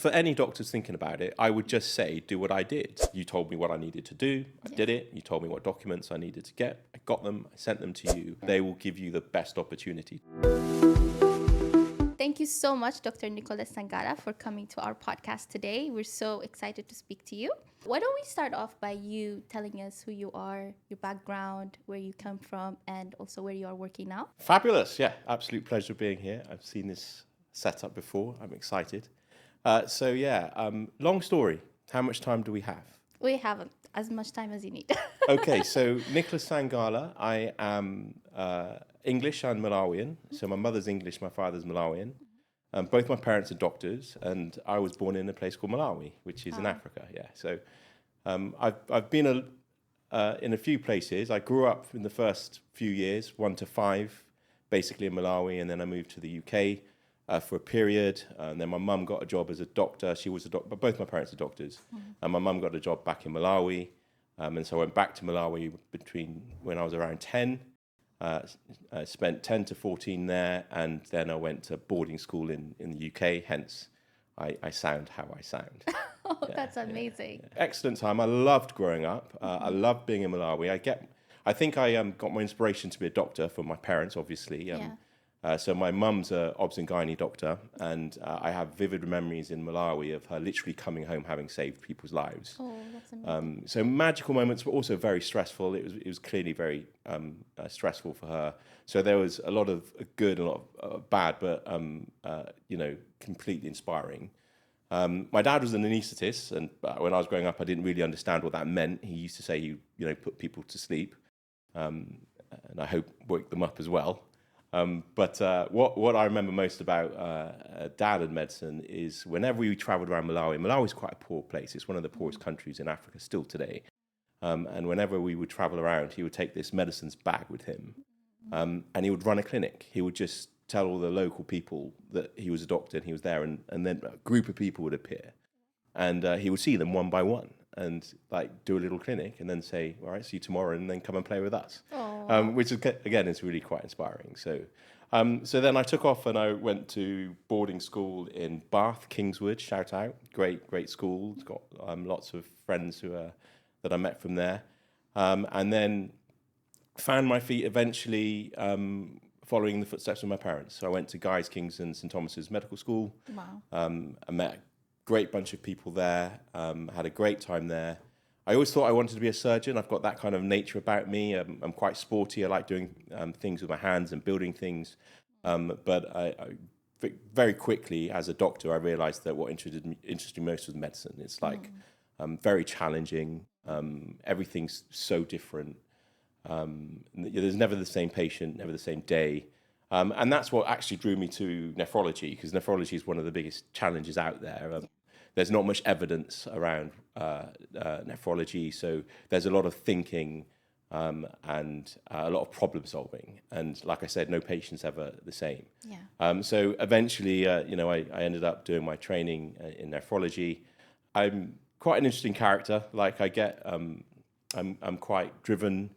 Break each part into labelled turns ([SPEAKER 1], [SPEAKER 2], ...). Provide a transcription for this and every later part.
[SPEAKER 1] For any doctors thinking about it, I would just say, do what I did. You told me what I needed to do. I did it. You told me what documents I needed to get. I got them. I sent them to you. They will give you the best opportunity.
[SPEAKER 2] Thank you so much, Dr. Nicholas Sangala, for coming to our podcast today. We're so excited to speak to you. Why don't we start off by you telling us who you are, your background, where you come from, and also where you are working now?
[SPEAKER 1] Fabulous. Yeah, absolute pleasure being here. I've seen this setup before. I'm excited. Long story. How much time do we have?
[SPEAKER 2] We haven't as much time as you need.
[SPEAKER 1] Okay, so Nicholas Sangala, I am English and Malawian. So my mother's English, my father's Malawian. Both my parents are doctors, and I was born in a place called Malawi, which is in Africa. Yeah, so I've been in a few places. I grew up in the first few years, 1 to 5, basically in Malawi, and then I moved to the UK for a period. And then my mum got a job as a doctor. She was a doctor, but both my parents are doctors. And my mum got a job back in Malawi. And so I went back to Malawi between when I was around 10. I spent 10 to 14 there, and then I went to boarding school in the UK, hence I sound how I sound.
[SPEAKER 2] That's amazing.
[SPEAKER 1] Excellent time. I loved growing up. I loved being in Malawi. I think I got my inspiration to be a doctor from my parents, obviously. So my mum's a obs and gynae doctor, and I have vivid memories in Malawi of her literally coming home having saved people's lives.
[SPEAKER 2] Oh, that's amazing.
[SPEAKER 1] So magical moments, but also very stressful. It was clearly very stressful for her. So there was a lot of good and a lot of bad, but completely inspiring. My dad was an anaesthetist, and when I was growing up, I didn't really understand what that meant. He used to say he put people to sleep, and I hope woke them up as well. But what I remember most about Dad and medicine is whenever we travelled around Malawi is quite a poor place. It's one of the poorest countries in Africa still today. And whenever we would travel around, he would take this medicines bag with him, and he would run a clinic. He would just tell all the local people that he was a doctor and he was there, and then a group of people would appear, and he would see them one by one and do a little clinic and then say, all right, see you tomorrow, and then come and play with us. Which again is really quite inspiring. So then I took off and I went to boarding school in Bath, Kingswood, shout out, great school. It's got lots of friends that I met from there. And then found my feet eventually following the footsteps of my parents. So I went to Guy's, King's and St Thomas's Medical School.
[SPEAKER 2] Wow.
[SPEAKER 1] I met a great bunch of people there, had a great time there. I always thought I wanted to be a surgeon. I've got that kind of nature about me. I'm quite sporty. I like doing things with my hands and building things. But I very quickly, as a doctor, I realized that what interested me most was medicine. It's very challenging. Everything's so different. There's never the same patient, never the same day. And that's what actually drew me to nephrology, because nephrology is one of the biggest challenges out there. There's not much evidence around nephrology, so there's a lot of thinking and a lot of problem solving. And like I said, no patient's ever the same. So eventually, I ended up doing my training in nephrology. I'm quite an interesting character. I'm quite driven.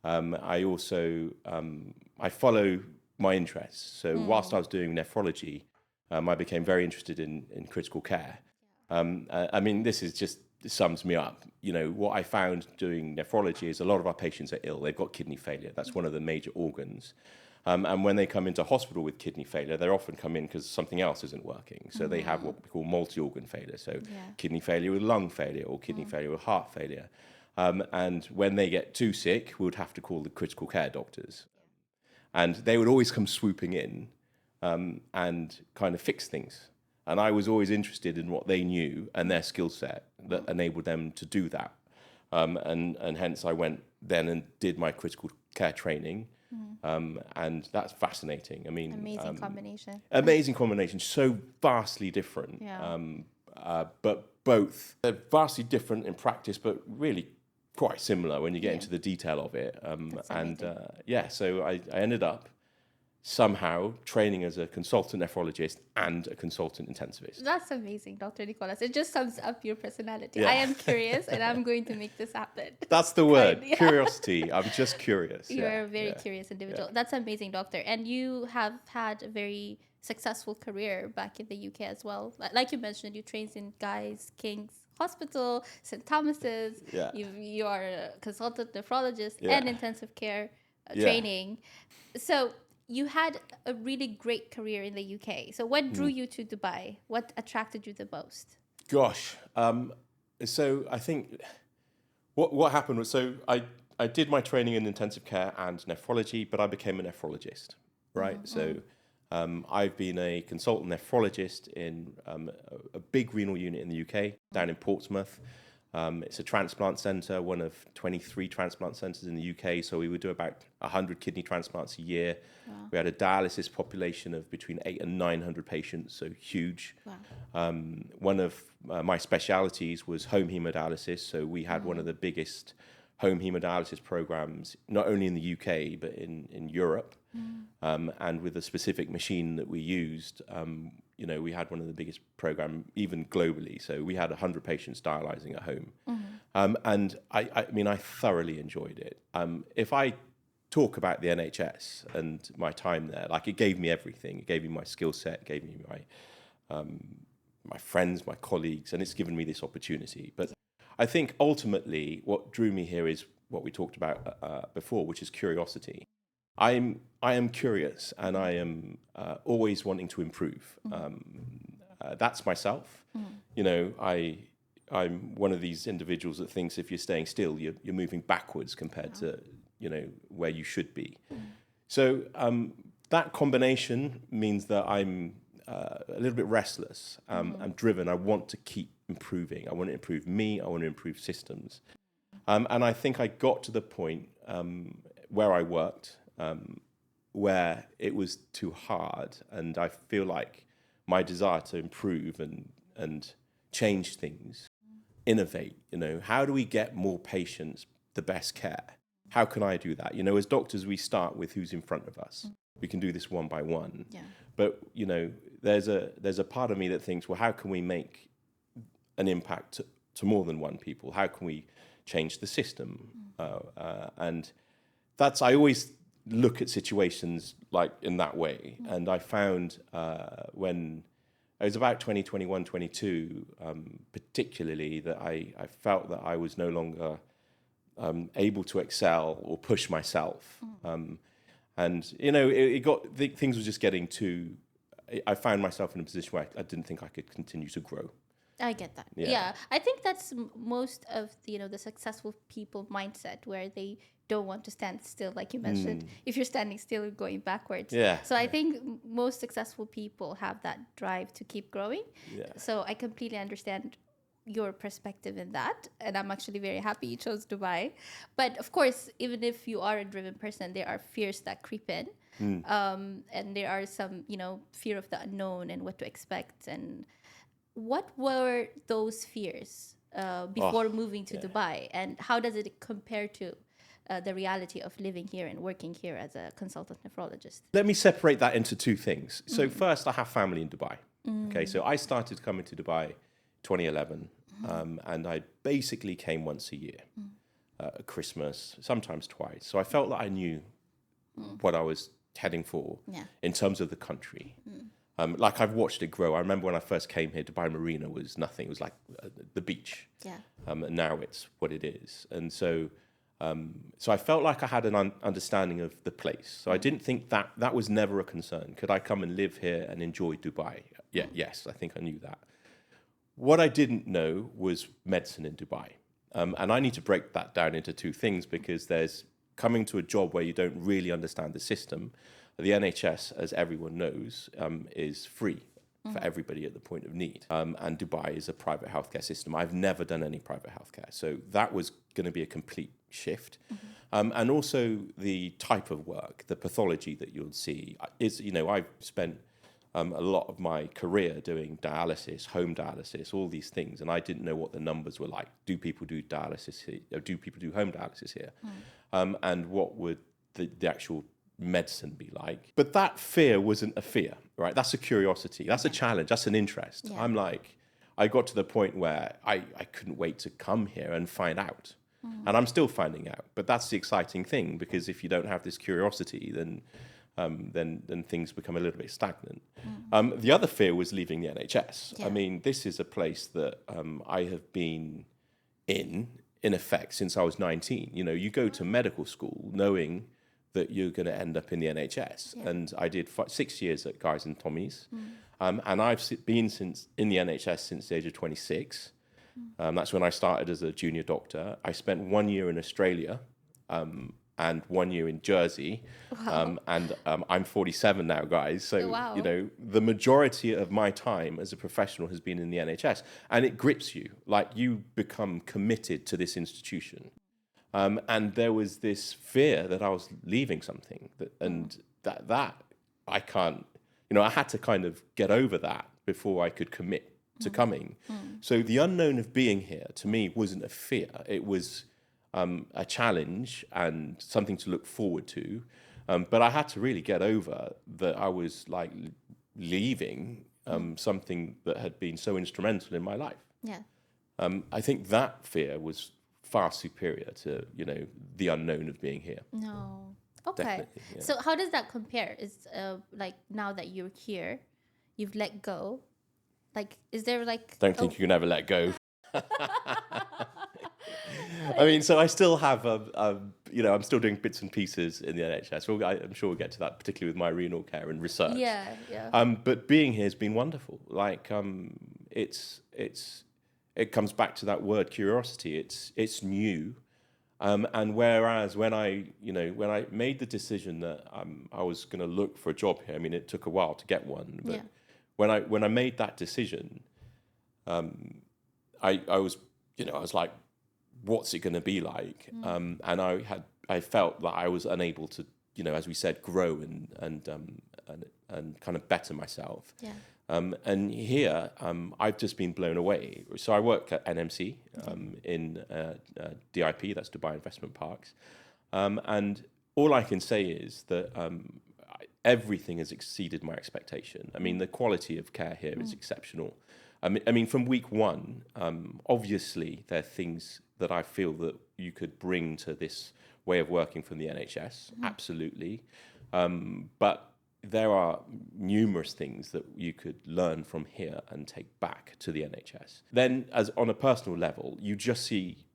[SPEAKER 1] I also I follow my interests. So whilst I was doing nephrology, I became very interested in critical care. This sums me up. What I found doing nephrology is a lot of our patients are ill. They've got kidney failure. That's one of the major organs. And when they come into hospital with kidney failure, they often come in because something else isn't working. So they have what we call multi-organ failure. So kidney failure with lung failure or kidney failure with heart failure. And when they get too sick, we would have to call the critical care doctors. And they would always come swooping in and kind of fix things. And I was always interested in what they knew and their skill set that enabled them to do that. And hence I went then and did my critical care training. And that's fascinating.
[SPEAKER 2] Amazing combination.
[SPEAKER 1] Amazing combination. So vastly different. But both. They're vastly different in practice, but really quite similar when you get into the detail of it. So I ended up somehow training as a consultant nephrologist and a consultant intensivist.
[SPEAKER 2] That's amazing, Dr. Nicholas. It just sums up your personality. Yeah. I am curious and I'm going to make this happen.
[SPEAKER 1] That's the word, curiosity. I'm just curious.
[SPEAKER 2] You're a very curious individual. That's amazing, doctor. And you have had a very successful career back in the UK as well. Like you mentioned, you trained in Guy's King's Hospital, St. Thomas's.
[SPEAKER 1] Yeah.
[SPEAKER 2] You are a consultant nephrologist
[SPEAKER 1] Yeah.
[SPEAKER 2] and intensive care
[SPEAKER 1] Yeah.
[SPEAKER 2] training. So you had a really great career in the UK. So what drew you to Dubai? What attracted you the most?
[SPEAKER 1] Gosh. So I think what happened was, so I did my training in intensive care and nephrology, but I became a nephrologist, right? So I've been a consultant nephrologist in a big renal unit in the UK, down in Portsmouth. It's a transplant centre, one of 23 transplant centres in the UK. So we would do about 100 kidney transplants a year.
[SPEAKER 2] Wow.
[SPEAKER 1] We had a dialysis population of between 800 and 900 patients, so huge.
[SPEAKER 2] Wow.
[SPEAKER 1] One of my specialities was home hemodialysis. So we had one of the biggest home hemodialysis programs, not only in the UK, but in Europe. And with a specific machine that we used, we had one of the biggest program even globally. So we had 100 patients dialyzing at home. And I mean, I thoroughly enjoyed it. If I talk about the NHS and my time there, like, it gave me everything. It gave me my skill set, it gave me my friends, my colleagues, and it's given me this opportunity. But I think ultimately what drew me here is what we talked about before, which is curiosity. I am curious, and I am always wanting to improve. That's myself. I'm one of these individuals that thinks if you're staying still, you're moving backwards compared to where you should be. So that combination means that I'm a little bit restless. I'm driven. I want to keep improving. I want to improve me. I want to improve systems. And I think I got to the point where I worked, where it was too hard, and I feel like my desire to improve and change things, innovate, how do we get more patients the best care? How can I do that? As doctors, we start with who's in front of us. We can do this one by one.
[SPEAKER 2] Yeah.
[SPEAKER 1] But, there's a part of me that thinks, well, how can we make an impact to more than one people? How can we change the system? And I always look at situations like in that way. And I found when it was about 2021, 22, particularly, that I felt that I was no longer able to excel or push myself. Things were just getting too, I found myself in a position where I didn't think I could continue to grow.
[SPEAKER 2] I get that.
[SPEAKER 1] Yeah.
[SPEAKER 2] Yeah. I think that's most of the successful people mindset, where they don't want to stand still, like you mentioned. If you're standing still, you're going backwards.
[SPEAKER 1] Yeah.
[SPEAKER 2] So I think most successful people have that drive to keep growing.
[SPEAKER 1] Yeah.
[SPEAKER 2] So I completely understand your perspective in that, and I'm actually very happy you chose Dubai. But of course, even if you are a driven person, there are fears that creep in. And there are some fear of the unknown and what to expect. And what were those fears before moving to Dubai, and how does it compare to the reality of living here and working here as a consultant nephrologist?
[SPEAKER 1] Let me separate that into two things. So first, I have family in Dubai. Okay, so I started coming to Dubai 2011, and I basically came once a year, at Christmas, sometimes twice. So I felt that I knew what I was heading for in terms of the country. Like, I've watched it grow. I remember when I first came here, Dubai Marina was nothing. It was like the beach.
[SPEAKER 2] Yeah.
[SPEAKER 1] And now it's what it is. And so I felt like I had an understanding of the place. So I didn't think that was never a concern. Could I come and live here and enjoy Dubai? Yeah, yes, I think I knew that. What I didn't know was medicine in Dubai. And I need to break that down into two things, because there's coming to a job where you don't really understand the system. The NHS, as everyone knows, is free for everybody at the point of need. And Dubai is a private healthcare system. I've never done any private healthcare. So that was going to be a complete shift. And also the type of work, the pathology that you'll see is, I've spent a lot of my career doing dialysis, home dialysis, all these things. And I didn't know what the numbers were like. Do people do dialysis here? Do people do home dialysis here? And what would the actual medicine be like? But that fear wasn't a fear, right? That's a curiosity. That's a challenge. That's an interest.
[SPEAKER 2] Yeah.
[SPEAKER 1] I got to the point where I couldn't wait to come here and find out. And I'm still finding out. But that's the exciting thing, because if you don't have this curiosity, then then things become a little bit stagnant. The other fear was leaving the NHS.
[SPEAKER 2] Yeah.
[SPEAKER 1] I mean, this is a place that I have been in effect since I was 19. You know, you go to medical school knowing that you're going to end up in the NHS.
[SPEAKER 2] Yeah.
[SPEAKER 1] And I did 6 years at Guy's and Tommy's. And I've been in the NHS since the age of 26. That's when I started as a junior doctor. I spent 1 year in Australia and 1 year in Jersey.
[SPEAKER 2] Wow.
[SPEAKER 1] I'm 47 now, guys. So,
[SPEAKER 2] Wow.
[SPEAKER 1] you know, the majority of my time as a professional has been in the NHS. And it grips you. Like, you become committed to this institution. And there was this fear that I was leaving something. That I can't, you know, I had to kind of get over that before I could commit to coming. So the unknown of being here, to me, wasn't a fear. It was a challenge and something to look forward to. But I had to really get over that I was like leaving something that had been so instrumental in my life.
[SPEAKER 2] Yeah.
[SPEAKER 1] I think that fear was far superior to, you know, the unknown of being here.
[SPEAKER 2] No. Okay.
[SPEAKER 1] Definitely, yeah.
[SPEAKER 2] So how does that compare? Is like now that you're here, you've let go. Like, is there like?
[SPEAKER 1] Don't think you can ever let go. I mean, so I still have, you know, I'm still doing bits and pieces in the NHS. I'm sure we'll get to that, particularly with my renal care and research.
[SPEAKER 2] Yeah. Yeah.
[SPEAKER 1] But being here has been wonderful. Like, it comes back to that word curiosity. It's new. And whereas when I made the decision that I was going to look for a job here, I mean, it took a while to get one. But when I made that decision, I was like, what's it going to be like? And I felt that I was unable to, you know, as we said, grow and kind of better myself.
[SPEAKER 2] Yeah.
[SPEAKER 1] And here, I've just been blown away. So I work at NMC in DIP, that's Dubai Investment Parks. And all I can say is that everything has exceeded my expectation. I mean, the quality of care here is exceptional. I mean, from week one, obviously, there are things that I feel that you could bring to this way of working from the NHS, absolutely. But there are numerous things that you could learn from here and take back to the NHS. Then, as on a personal level, you just see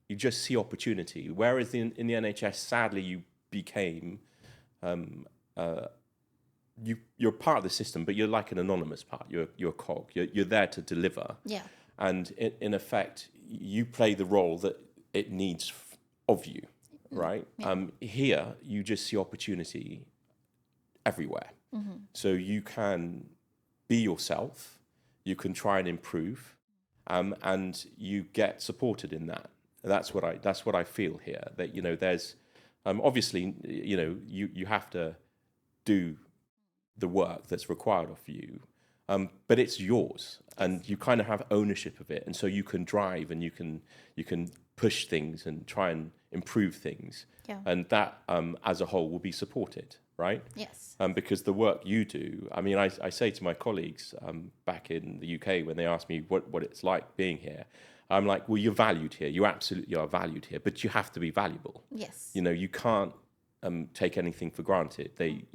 [SPEAKER 1] opportunity. Whereas in the NHS, sadly, you became you're part of the system, but you're like an anonymous part. You're a cog. You're there to deliver.
[SPEAKER 2] Yeah.
[SPEAKER 1] And in effect, you play the role that it needs of you, right?
[SPEAKER 2] Yeah.
[SPEAKER 1] Here, you just see opportunity everywhere. So you can be yourself, you can try and improve, and you get supported in that. That's what I feel here. That, you know, there's obviously, you know, you have to do the work that's required of you, but it's yours, and you kind of have ownership of it, and so you can drive and you can push things and try and improve things, and that as a whole will be supported. Right?
[SPEAKER 2] Yes.
[SPEAKER 1] Because the work you do, I mean, I say to my colleagues back in the UK when they ask me what it's like being here, I'm like, well, you're valued here. You absolutely are valued here, but you have to be valuable.
[SPEAKER 2] Yes.
[SPEAKER 1] You know, you can't take anything for granted. They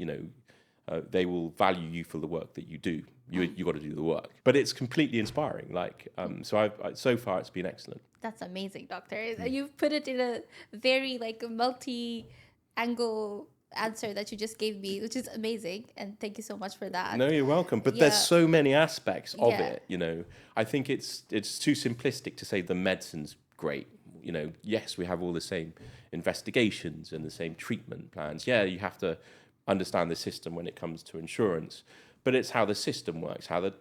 [SPEAKER 1] will value you for the work that you do. You got to do the work, but it's completely inspiring. Like, so far it's been excellent.
[SPEAKER 2] That's amazing, Doctor. You've put it in a very like multi-angle answer that you just gave me, which is amazing, and thank you so much for that.
[SPEAKER 1] No, you're welcome. But there's so many aspects of it, you know. I think it's too simplistic to say the medicine's great. You know, yes, we have all the same investigations and the same treatment plans. Yeah, you have to understand the system when it comes to insurance, but it's how the system works, how the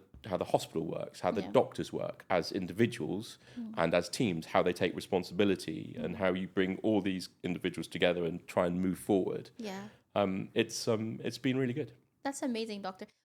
[SPEAKER 1] hospital works, how the doctors work as individuals and as teams, how they take responsibility and how you bring all these individuals together and try and move forward.
[SPEAKER 2] Yeah.
[SPEAKER 1] It's been really good.
[SPEAKER 2] That's amazing, Doctor.